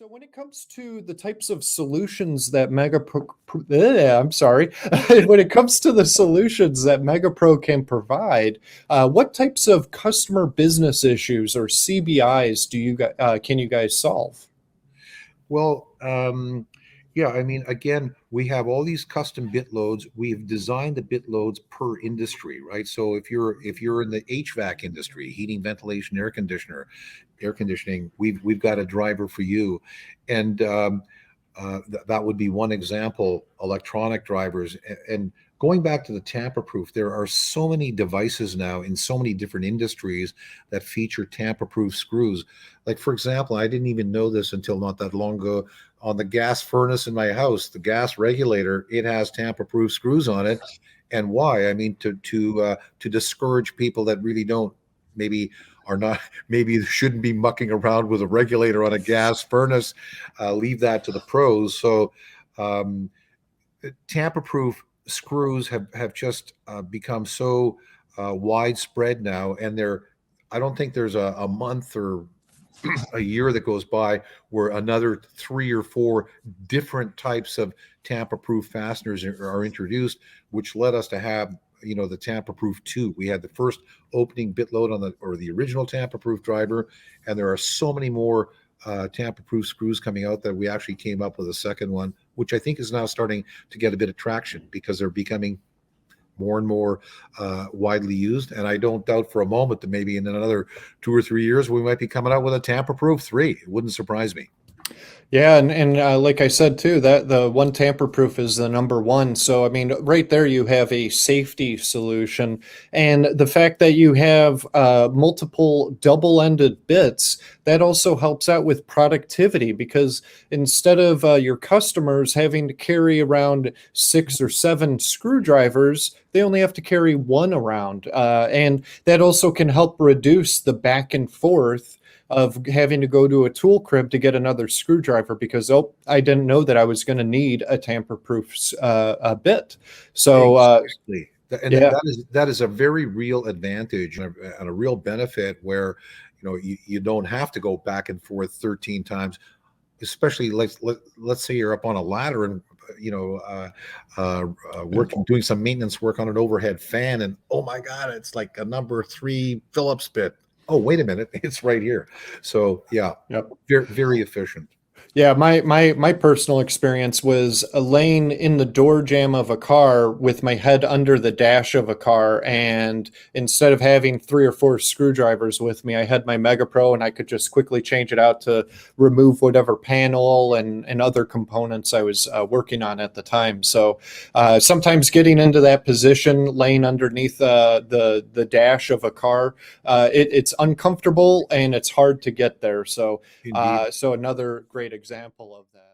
So when it comes to the types of solutions that I'm sorry, when it comes to the solutions that Megapro can provide, what types of customer business issues or CBIs can you guys solve? Well, yeah, I mean, again, we have all these custom bit loads. We've designed the bit loads per industry, right? So if you're in the HVAC industry, heating, ventilation, air conditioning, we've got a driver for you, and that would be one example. Electronic drivers, and going back to the tamper-proof, there are so many devices now in so many different industries that feature tamper-proof screws. Like, for example, I didn't even know this until not that long ago. On the gas furnace in my house, the gas regulator, it has tamper-proof screws on it. And why? I mean, to discourage people that really don't, maybe are not, maybe shouldn't be mucking around with a regulator on a gas furnace. Leave that to the pros. So um, tamper-proof screws have just become so widespread now, and I don't think there's a month or a year that goes by where another three or four different types of tamper-proof fasteners are introduced, which led us to have, the tamper-proof 2. We had the first opening bit load or the original tamper-proof driver, and there are so many more tamper-proof screws coming out that we actually came up with a second one, which I think is now starting to get a bit of traction because they're becoming more and more widely used. And I don't doubt for a moment that maybe in another 2 or 3 years we might be coming out with a tamper-proof 3. It wouldn't surprise me. Yeah, and like I said too, that the one tamper proof is the number one. So I mean, right there you have a safety solution, and the fact that you have multiple double-ended bits that also helps out with productivity because instead of your customers having to carry around 6 or 7 screwdrivers, they only have to carry one around, and that also can help reduce the back and forth of having to go to a tool crib to get another screwdriver because I didn't know that I was going to need a tamper-proof bit. So Exactly. And yeah, that is a very real advantage and a real benefit where you don't have to go back and forth 13 times, especially let's say you're up on a ladder and working, doing some maintenance work on an overhead fan, and oh my god, it's like a number 3 Phillips bit. Oh, wait a minute, it's right here. So yeah, yep. very, very efficient. Yeah, my personal experience was laying in the door jamb of a car with my head under the dash of a car, and instead of having 3 or 4 screwdrivers with me, I had my Megapro, and I could just quickly change it out to remove whatever panel and other components I was working on at the time. So sometimes getting into that position, laying underneath the dash of a car, it's uncomfortable and it's hard to get there. So Indeed. so another great example of that.